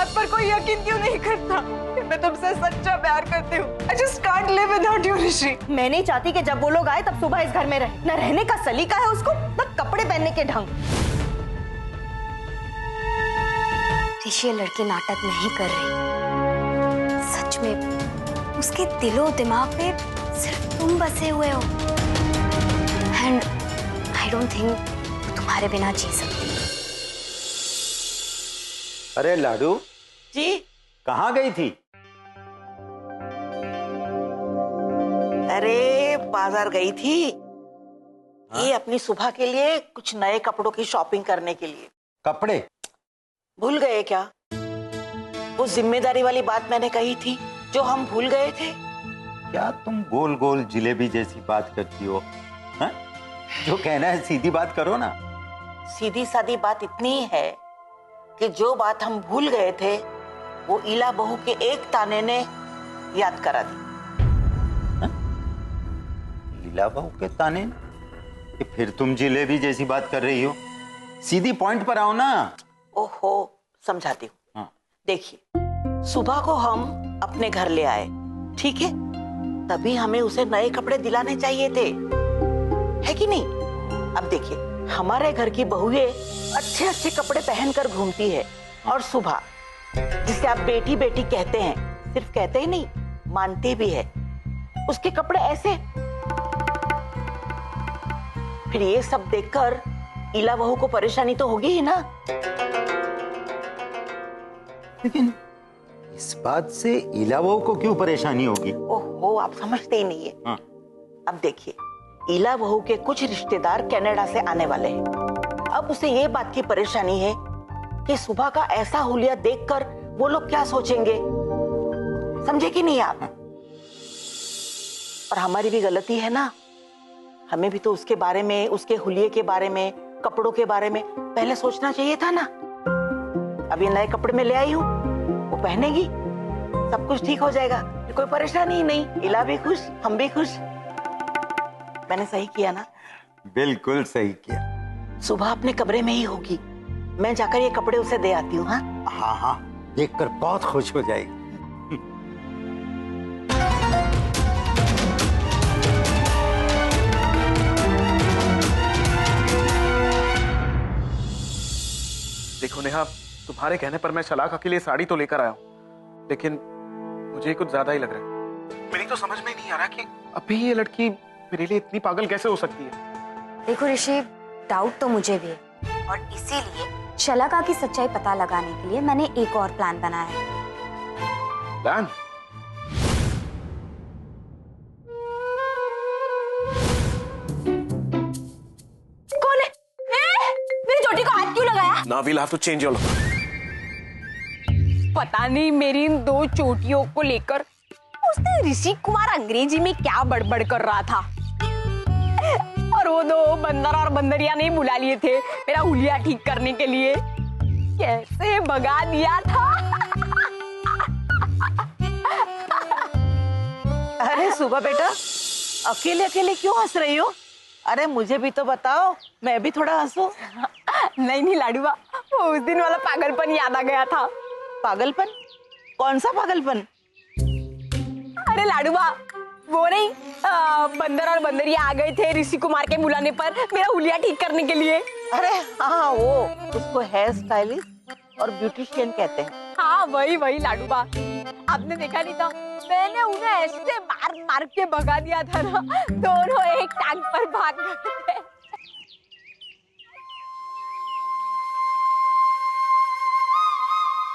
बात पर कोई यकीन क्यों नहीं करता कि मैं तुमसे सच्चा प्यार करती हूँ? I just can't live without you, ऋषि। मैं नहीं चाहती कि जब वो लोग आए तब सुबह इस घर में रहे। न रहने का सलीका है उसको, न कपड़े पहनने के ढंग। ऋषि, ये लड़की नाटक नहीं कर रही। सच में उसके दिलो दिमाग में सिर्फ तुम बसे हुए हो। एंड आई डोंट थिंक तुम्हारे बिना जी सकती। अरे लाडू जी, कहाँ गई थी? अरे बाजार गई थी। ये अपनी सुबह के लिए कुछ नए कपड़ों की शॉपिंग करने के लिए। कपड़े? भूल गए क्या? वो जिम्मेदारी वाली बात मैंने कही थी जो हम भूल गए थे। क्या तुम गोल गोल जिलेबी जैसी बात करती हो? हा? जो कहना है सीधी बात करो ना। सीधी सादी बात इतनी है कि जो बात हम भूल गए थे वो इला बहू के एक ताने ने याद करा दी। लीला बहू के ताने? कि फिर तुम जिलेबी जैसी बात कर रही हो? सीधी पॉइंट पर आओ ना। ओहो, समझाती हूँ। हाँ। देखिए, सुबह को हम अपने घर ले आए, ठीक है? तभी हमें उसे नए कपड़े दिलाने चाहिए थे, है कि नहीं? अब देखिए, हमारे घर की बहुएं अच्छे अच्छे कपड़े पहनकर घूमती है, और सुबह जिसे आप बेटी बेटी कहते हैं, सिर्फ कहते ही नहीं मानते भी है, उसके कपड़े ऐसे। फिर ये सब देखकर इला बहू को परेशानी तो होगी ही ना। लेकिन इस बात से इला बहू को क्यों परेशानी होगी? ओहो, आप समझते ही नहीं है। हाँ। अब देखिए, इला बहू के कुछ रिश्तेदार कनाडा से आने वाले हैं। अब उसे ये बात की परेशानी है कि सुबह का ऐसा हुलिया देखकर वो लोग क्या सोचेंगे, समझे कि नहीं आप? और हमारी भी गलती है ना, हमें भी तो उसके बारे में, उसके हुलिये के बारे में, कपड़ों के बारे में पहले सोचना चाहिए था ना। अब ये नए कपड़े में ले आई हूँ, वो पहनेगी, सब कुछ ठीक हो जाएगा, कोई परेशानी ही नहीं। इला भी खुश, हम भी खुश। मैंने सही किया ना? बिल्कुल सही किया। सुबह अपने कमरे में ही होगी, मैं जाकर ये कपड़े उसे दे आती हूँ। हाँ हाँ हाँ, देखकर बहुत खुश हो जाएगी। देखो नेहा, तुम्हारे कहने पर मैं शलाका के लिए साड़ी तो लेकर आया हूँ, लेकिन मुझे कुछ ज्यादा ही लग रहा है। मेरी तो समझ में नहीं आ रहा कि अभी ये लड़की मेरे लिए इतनी पागल कैसे हो सकती है। देखो ऋषि, डाउट तो मुझे भी है, और इसीलिए शलाका की सच्चाई पता लगाने के लिए मैंने एक और प्लान बनाया है। प्लान? कौन है? मेरी चोटी को हाथ क्यों लगाया? Now we'll have to change your look. पता नहीं मेरी इन दो चोटियों को लेकर उसने ऋषि कुमार अंग्रेजी में क्या बड़बड़ कर रहा था, और वो दो बंदर और बंदरिया ने बुला लिए थे मेरा हुलिया ठीक करने के लिए। कैसे भगा दिया था। अरे सुबह बेटा, अकेले अकेले क्यों हंस रही हो? अरे मुझे भी तो बताओ, मैं भी थोड़ा हंसूं। नहीं लाडूबा, वो उस दिन वाला पागलपन याद आ गया था। पागलपन? कौन सा पागलपन? अरे लाडूबा, वो नहीं, बंदर और बंदरिया आ गए थे ऋषि कुमार के बुलाने पर मेरा हुलिया ठीक करने के लिए। अरे हाँ, वो उसको हेयर स्टाइलिस्ट और ब्यूटिशियन कहते हैं। हाँ वही लाडूबा, आपने देखा नहीं था, मैंने उन्हें ऐसे मार मार के भगा दिया था ना, दोनों एक टांग पर भाग गए थे।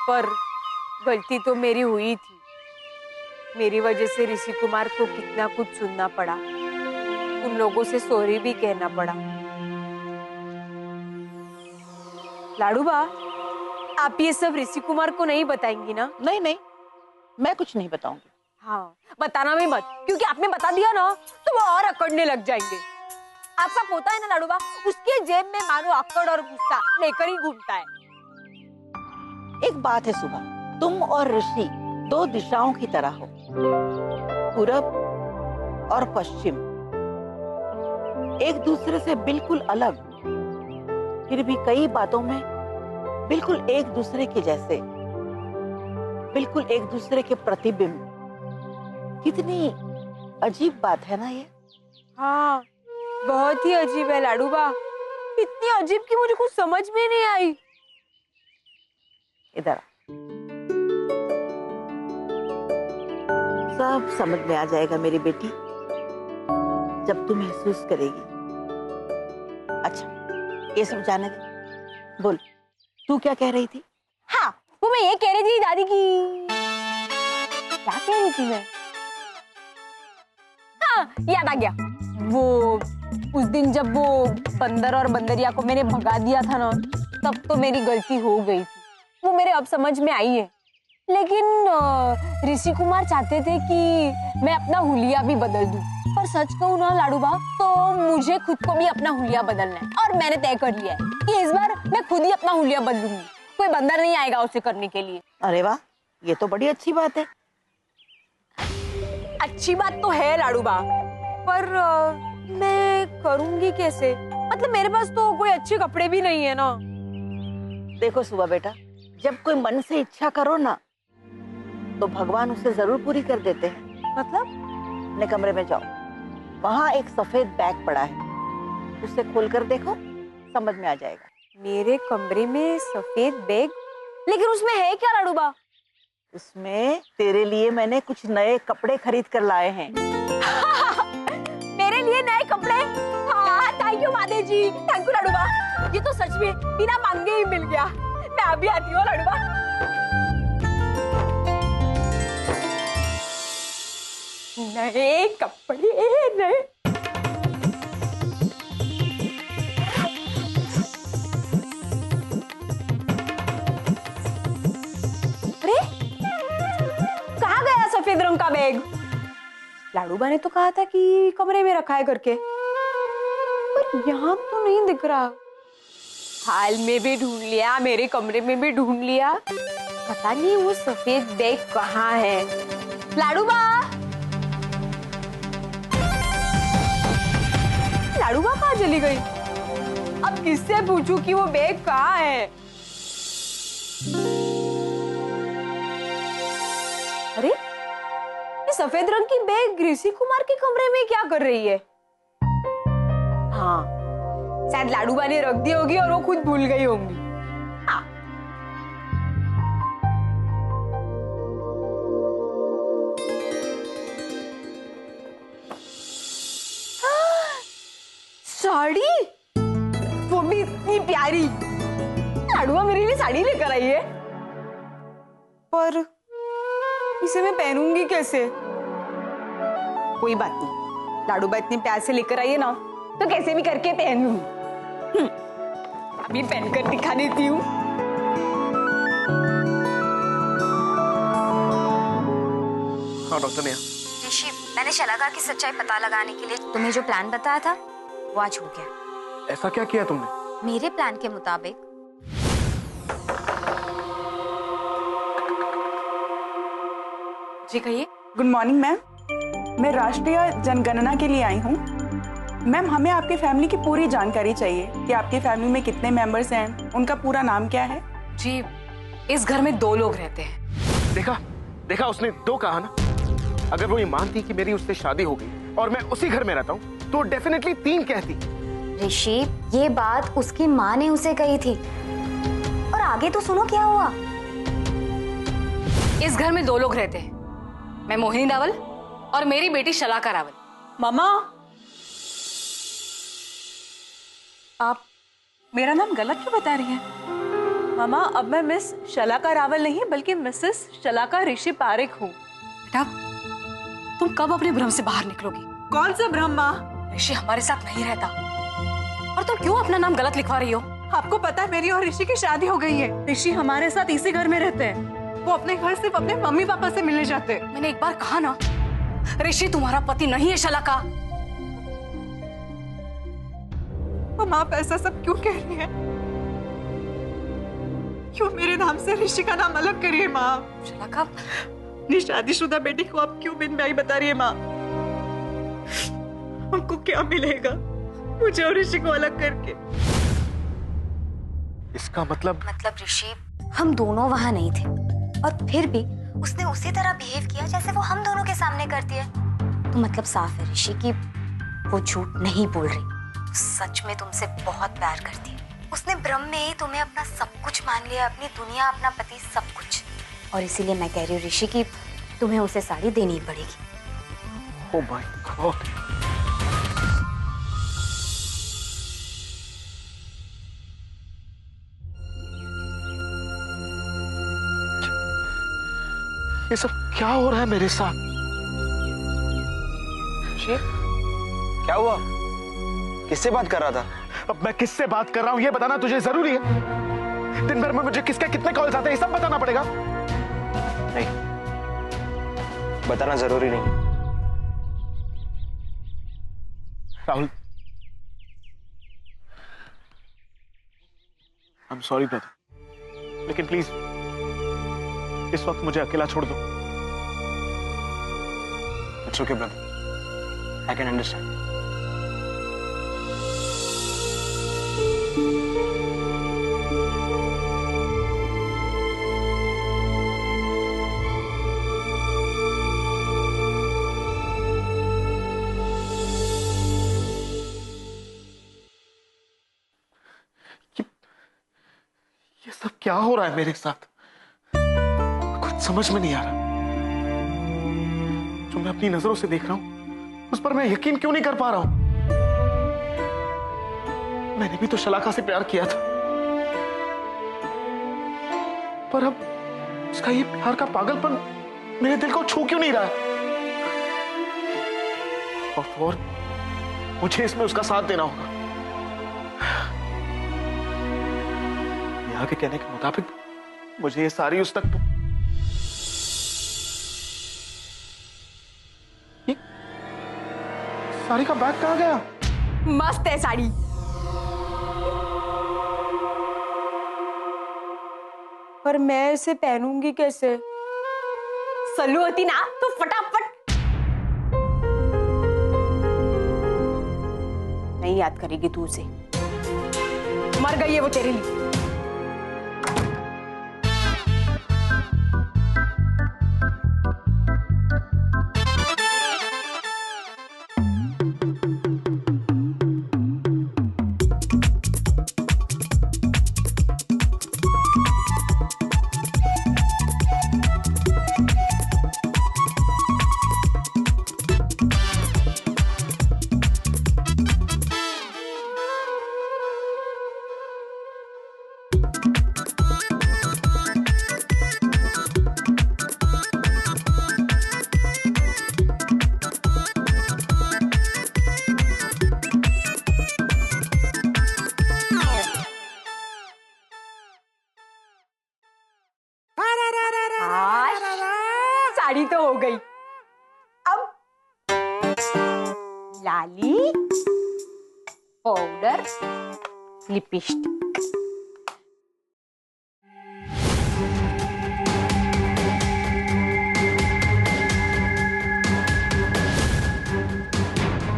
पर गलती तो मेरी हुई थी, मेरी वजह से ऋषि कुमार को कितना कुछ सुनना पड़ा, उन लोगों से सॉरी भी कहना पड़ा। लाडूबा, आप ये सब ऋषि कुमार को नहीं बताएंगी ना? नहीं नहीं, मैं कुछ नहीं बताऊंगी। हाँ, बताना भी मत, क्योंकि आपने बता दिया ना तो वो और अकड़ने लग जाएंगे। आपका पोता है ना लाडूबा, उसके जेब में मानो अकड़ और गुस्सा लेकर ही घूमता है। एक बात है सुबह, तुम और ऋषि दो दिशाओं की तरह हो, पूरब और पश्चिम, एक दूसरे से बिल्कुल अलग, फिर भी कई बातों में बिल्कुल एक दूसरे के जैसे। बिल्कुल एक दूसरे के प्रतिबिंब। कितनी अजीब बात है ना ये। हाँ, बहुत ही अजीब है लाडूबा। इतनी अजीब कि मुझे कुछ समझ में नहीं आई। इधर आ। सब समझ में आ जाएगा मेरी बेटी, जब तू महसूस करेगी। अच्छा, ये सब जाने दे। बोल, तू क्या कह रही थी? हाँ, वो मैं ये कह रही थी दादी की। क्या कह रही थी मैं? हाँ, याद आ गया। वो उस दिन जब वो बंदर और बंदरिया को मैंने भगा दिया था ना, तब तो मेरी गलती हो गई थी। वो मेरे अब समझ में आई है। लेकिन ऋषि कुमार चाहते थे कि मैं अपना हुलिया भी बदल दूं। पर सच कहूं ना लाडूबा, तो मुझे खुद को भी अपना हुलिया बदलना है। और मैंने तय कर लिया है कि इस बार मैं खुद ही अपना हुलिया बदलूंगी। कोई बंदर नहीं आएगा उसे करने के लिए। अरे वाह, ये तो बड़ी अच्छी बात है। अच्छी बात तो है लाडूबा, पर मैं करूंगी कैसे? मतलब मेरे पास तो कोई अच्छे कपड़े भी नहीं है ना। देखो सुबह बेटा, जब कोई मन से इच्छा करो ना, तो भगवान उसे जरूर पूरी कर देते हैं। मतलब? अपने कमरे में जाओ, वहाँ एक सफेद बैग पड़ा है, उसे खोलकर देखो, समझ में आ जाएगा। मेरे कमरे में सफेद बैग? लेकिन उसमें है क्या लाडूबा? उसमें तेरे लिए मैंने कुछ नए कपड़े खरीद कर लाए हैं। मेरे लिए नए कपड़े? हाँ, थैंक यू माधे जी, थैंक यू लाडूबा। ये तो सच में बिना मांगे ही मिल गया। मैं अभी आती हूँ लाडूबा। नए कपड़े, नए। अरे, कहाँ गया सफेद रंग का बैग? लाडूबा ने तो कहा था कि कमरे में रखा है करके, पर यहाँ तो नहीं दिख रहा। हाल में भी ढूंढ लिया, मेरे कमरे में भी ढूंढ लिया, पता नहीं वो सफेद बैग कहाँ है। लाडूबा, लाडूबा कहाँ चली गई? अब किससे पूछूं कि वो बैग कहाँ है? अरे, ये सफेद रंग की बैग ऋषि कुमार के कमरे में क्या कर रही है? हाँ, शायद लाडूबा ने रख दी होगी और वो खुद भूल गई होंगी। हाँ। साड़ी, वो भी इतनी प्यारी। लाडूबा मेरे लिए साड़ी लेकर आई है, पर इसे मैं पहनूंगी कैसे? कोई बात नहीं, लाडूबा इतने प्यार से लेकर आई है ना, तो कैसे भी करके पहन लूंगी। अभी पहनकर दिखा देती हूँ। हाँ डॉक्टर नेहा। ऋषि, मैंने शलाका की सच्चाई पता लगाने के लिए तुम्हें जो प्लान बताया था वो आज हो गया। ऐसा क्या किया तुमने? मेरे प्लान के मुताबिक जी कहिए। गुड मॉर्निंग मैम, मैं राष्ट्रीय जनगणना के लिए आई हूँ। मैम, हमें आपकी फैमिली की पूरी जानकारी चाहिए कि आपकी फैमिली में कितने मेंबर्स हैं, उनका पूरा नाम क्या है। जी, इस घर में 2 लोग रहते हैं। देखा उसने 2 कहा ना। अगर वो ये मानती कि मेरी उससे शादी हो गई और मैं उसी घर में रहता हूँ, तो डेफिनेटली 3 कहती। ऋषि, ये बात उसकी माँ ने उसे कही थी, और आगे तो सुनो क्या हुआ। इस घर में 2 लोग रहते हैं, मैं मोहिनी रावल और मेरी बेटी शलाका रावल। मामा, आप मेरा नाम गलत क्यों बता रही हैं? मामा, अब मैं मिस शलाका रावल नहीं बल्कि मिसेस शलाका ऋषि पारेख हूँ। बेटा, तुम कब अपने भ्रम से बाहर निकलोगी? कौन सा भ्रम माँ? ऋषि हमारे साथ नहीं रहता, और तुम क्यों अपना नाम गलत लिखवा रही हो? आपको पता है मेरी और ऋषि की शादी हो गई है। ऋषि हमारे साथ इसी घर में रहते हैं। वो अपने घर सिर्फ अपने मम्मी पापा से मिलने जाते हैं। मैंने एक बार कहा ना, ऋषि तुम्हारा पति नहीं है शलाका। मामा, आप ऐसा सब क्यों कह रही हैं? क्यों मेरे नाम से ऋषि का नाम अलग करिए माँ? शलाका, अपनी शादीशुदा बेटी को आप क्यों बिन ब्याही बता रही है माँ? हमको क्या मिलेगा मुझे और ऋषि को अलग करके? इसका मतलब ऋषि, हम दोनों वहां नहीं थे, और फिर भी उसने उसी तरह बिहेव किया जैसे वो हम दोनों के सामने करती है। तो मतलब साफ है ऋषि कि वो झूठ नहीं बोल रही, सच में तुमसे बहुत प्यार करती है। उसने ब्रह्म में ही तुम्हें अपना सब कुछ मान लिया, अपनी दुनिया, अपना पति, सब कुछ। और इसीलिए मैं कह रही हूँ ऋषि कि तुम्हें उसे साड़ी देनी ही पड़ेगी। Oh my God. ये सब क्या हो रहा है मेरे साथ? क्या हुआ? किससे बात कर रहा था? अब मैं किससे बात कर रहा हूं ये बताना तुझे जरूरी है? दिन भर में मुझे किसके कितने कॉल्स आते हैं ये सब बताना पड़ेगा? नहीं, बताना जरूरी नहीं। Rahul, I am sorry brother, लेकिन प्लीज इस वक्त मुझे अकेला छोड़ दो। It's okay brother, I can understand. ये सब क्या हो रहा है मेरे साथ? कुछ समझ में नहीं आ रहा। जो मैं अपनी नजरों से देख रहा हूं उस पर मैं यकीन क्यों नहीं कर पा रहा हूं? मैंने भी तो शलाका से प्यार किया था, पर अब उसका ये प्यार का पागलपन मेरे दिल को छू क्यों नहीं रहा है? और मुझे इसमें उसका साथ देना होगा। नेहा के कहने के मुताबिक मुझे ये सारी उस तक साड़ी का बैग कहाँ गया? मस्त है साड़ी। पर मैं इसे पहनूंगी कैसे? सल्लू होती ना तो फटाफट। नहीं याद करेगी तू उसे, मर गई है वो तेरे लिए। साड़ी तो हो गई, अब लाली, पाउडर, लिपस्टिक।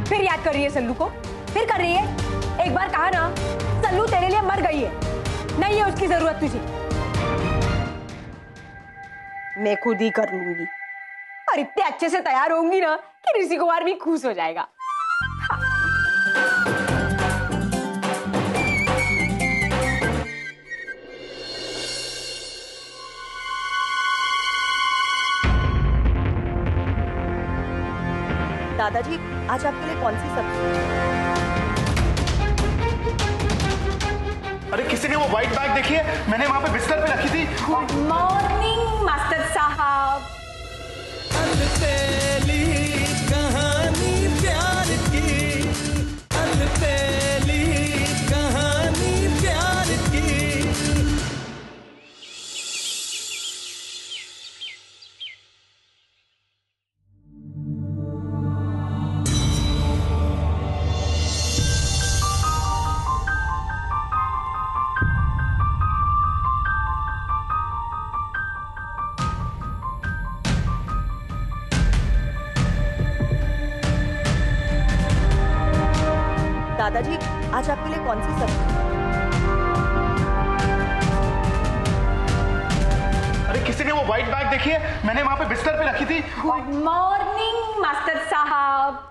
फिर याद कर रही है सल्लू को? फिर कर रही है? एक बार कहा ना, सल्लू तेरे लिए मर गई है, नहीं है उसकी जरूरत तुझे। मैं खुद ही कर लूंगी और इतने अच्छे से तैयार होंगी ना कि ऋषि कुमार भी खुश हो जाएगा। दादाजी, आज आपके लिए कौन सी सब्जी? अरे किसी ने वो व्हाइट बैग देखी है? मैंने वहां पे बिस्तर पे रखी थी। गुड मॉर्निंग मास्टर साहब। अलबेली कहानी प्यार की, अलबेली कहानी प्यार की। दादाजी, आज आपके लिए कौन सी सब्जी? किसी ने वो व्हाइट बैग देखी है? मैंने वहां पे बिस्तर पे रखी थी। गुड मॉर्निंग मास्टर साहब।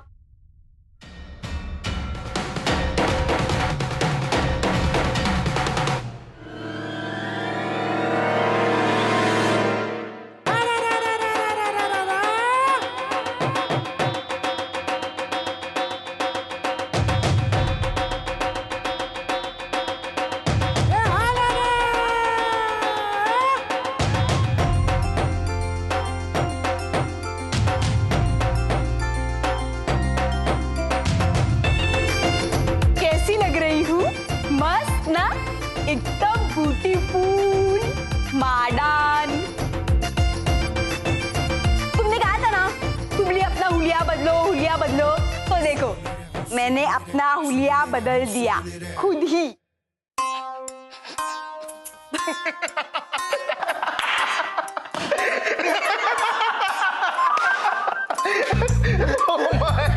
मस्त ना, एकदम ब्यूटीफुल मॉडर्न। तुमने कहा था ना तुम भी अपना हुलिया बदलो, हुलिया बदलो, तो देखो मैंने अपना हुलिया बदल दिया खुद ही। Oh my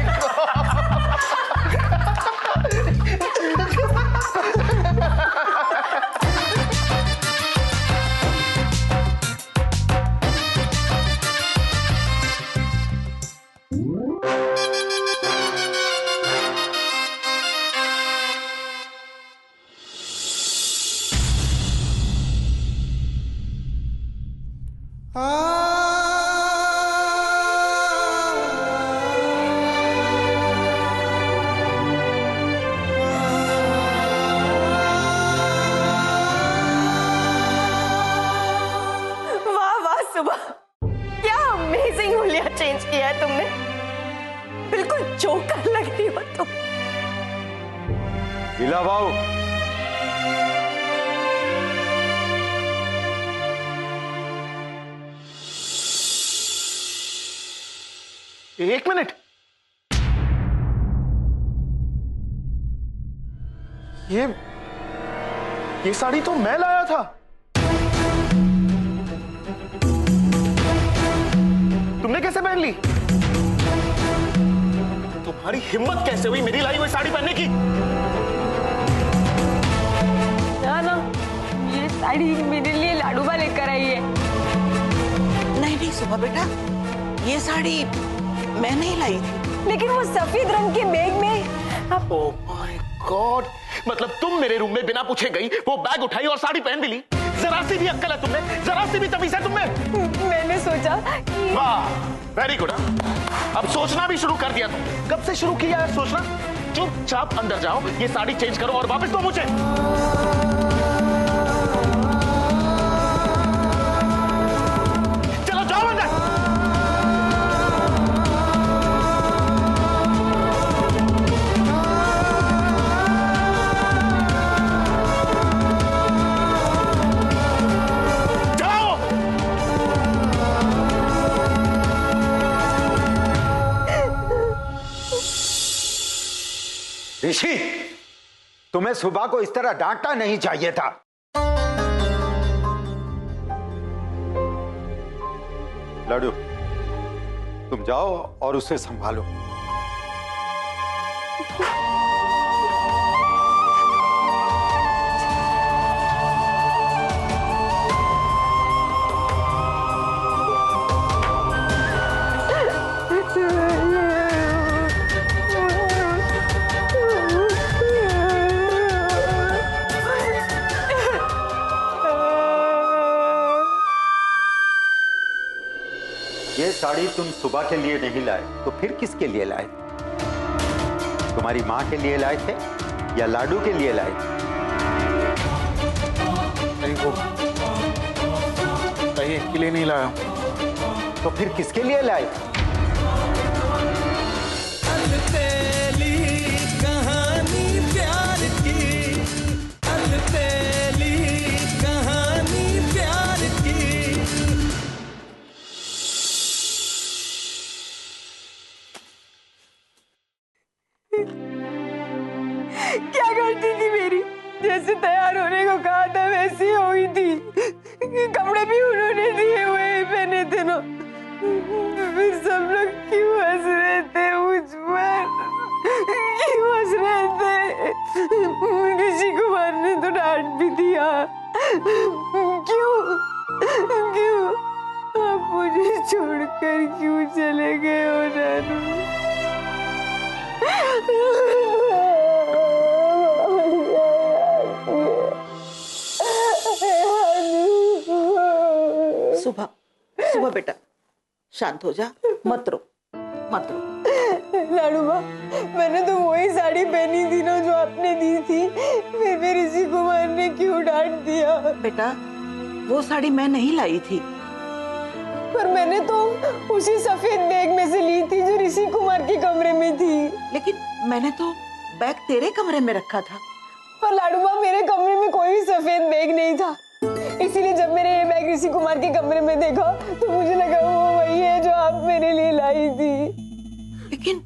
चेंज किया है तुमने, बिल्कुल जोकर लगती हो तुम। लीला बाबू, एक मिनट, ये साड़ी तो मैं लाया था। तुमने कैसे पहन ली? तुम्हारी हिम्मत कैसे हुई मेरी लाई हुई साड़ी पहनने की? ना, ये साड़ी मेरे लिए लाडूबा लेकर आई है। नहीं नहीं सुबह बेटा, ये साड़ी मैं नहीं लाई थी। लेकिन वो सफेद रंग के बैग में। ओह माय गॉड, मतलब तुम मेरे रूम में बिना पूछे गई, वो बैग उठाई और साड़ी पहन भी ली? जरा सी भी अक्ल है तुम में, जरा सी भी तमीज है तुम में? मैंने सोचा कि... वाह, वेरी गुड। अब सोचना भी शुरू कर दिया तुमने। कब से शुरू किया है सोचना? चुपचाप अंदर जाओ, ये साड़ी चेंज करो और वापस दो मुझे। चलो जाओ अंदर। ऋषि, तुम्हें सुबह को इस तरह डांटना नहीं चाहिए था। लाडू, तुम जाओ और उसे संभालो। ये साड़ी तुम सुबह के लिए नहीं लाए तो फिर किसके लिए लाए? तुम्हारी माँ के लिए लाए थे या लाडू के लिए लाए थे? नहीं, वो कहीं के लिए नहीं लाया। तो फिर किसके लिए लाए? अलबेली कहानी प्यार की, अलबेली कहानी प्यार की। क्या गलती थी मेरी? जैसे तैयार होने को कहा था वैसी हुई थी। कपड़े भी उन्होंने दिए हुए पहने थे ना। फिर सब लोग क्यों हंस रहे थे मुझ पर? क्यों हंस रहे थे? ऋषि कुमार ने तो डांट भी दिया। क्यों? सुबह सुबह बेटा शांत हो जा, मत रो मत रो। लाडू माँ, मैंने तो वही साड़ी पहनी थी ना जो आपने दी थी, फिर भी ऋषि कुमार ने क्यों डांट दिया? बेटा वो साड़ी मैं नहीं लाई थी। पर मैंने तो उसी सफेद बैग में से ली थी जो ऋषि कुमार के कमरे में थी। लेकिन मैंने तो बैग तेरे कमरे में रखा था। पर लाडू माँ, मेरे कमरे में कोई सफेद बैग नहीं था, इसीलिए जब मैंने ये बैग ऋषि कुमार के कमरे में देखा तो मुझे लगा वो वही है जो आप मेरे लिए लाई थी। लेकिन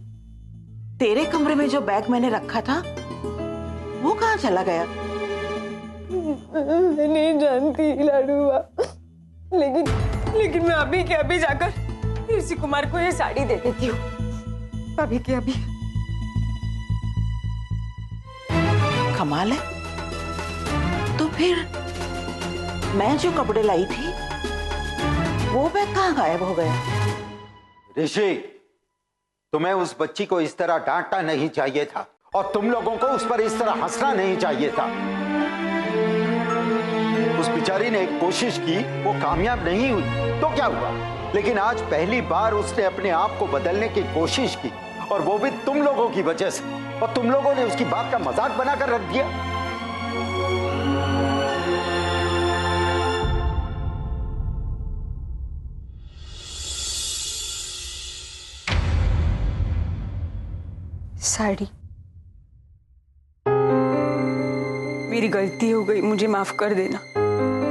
तेरे कमरे में जो बैग मैंने रखा था वो कहाँ चला गया? मैं नहीं जानती लाडू माँ, लेकिन मैं अभी के अभी जाकर ऋषि कुमार को ये साड़ी दे देती हूँ, अभी के अभी। कमाल है, तो फिर मैं जो कपड़े लाई थी वो बैग कहाँ गायब हो गया? ऋषि, तुम्हें उस बच्ची को इस तरह डांटना नहीं चाहिए था और तुम लोगों को उस पर इस तरह हंसना नहीं चाहिए था। उस बेचारी ने एक कोशिश की, वो कामयाब नहीं हुई तो क्या हुआ, लेकिन आज पहली बार उसने अपने आप को बदलने की कोशिश की और वो भी तुम लोगों की वजह से, और तुम लोगों ने उसकी बात का मजाक बनाकर रख दिया। साड़ी मेरी गलती हो गई, मुझे माफ कर देना।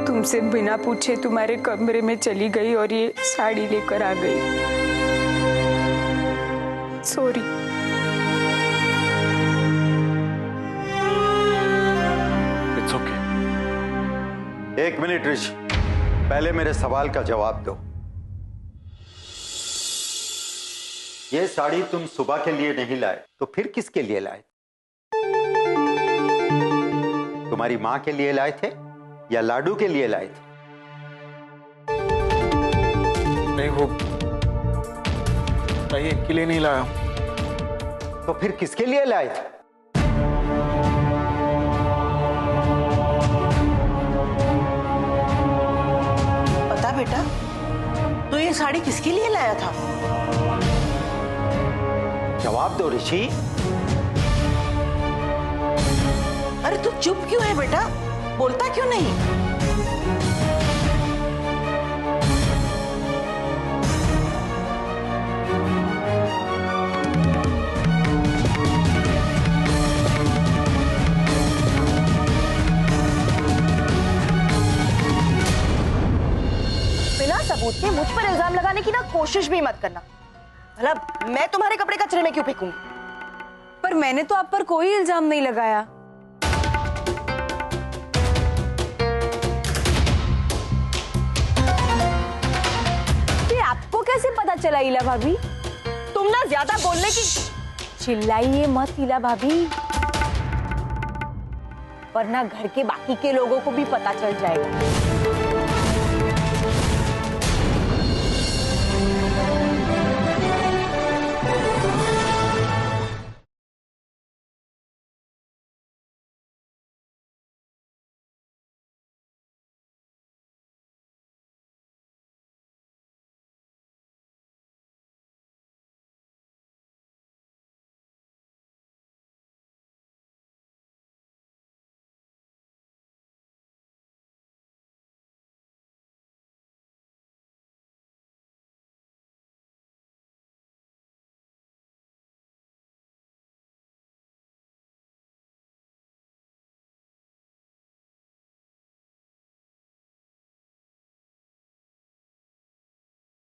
तुमसे बिना पूछे तुम्हारे कमरे में चली गई और ये साड़ी लेकर आ गई। सॉरी। It's okay. एक मिनट ऋषि, पहले मेरे सवाल का जवाब दो। ये साड़ी तुम सुबह के लिए नहीं लाए तो फिर किसके लिए लाए? तुम्हारी माँ के लिए लाए थे या लाडू के लिए लाए थे? नहीं, वो मैं इनके लिए नहीं लाया। तो फिर किसके लिए लाए थे? बता बेटा, तो ये साड़ी किसके लिए लाया था? जवाब दो ऋषि। अरे तू चुप क्यों है बेटा, बोलता क्यों नहीं? बिना सबूत के मुझ पर इल्जाम लगाने की ना कोशिश भी मत करना। मतलब मैं तुम्हारे कपड़े कचरे में क्यों फेंकूंगी? पर मैंने तो आप पर कोई इल्जाम नहीं लगाया। फिर आपको कैसे पता चला इला भाभी? तुम ना ज्यादा बोलने की। चिल्लाइए मत इला भाभी, वरना घर के बाकी के लोगों को भी पता चल जाएगा।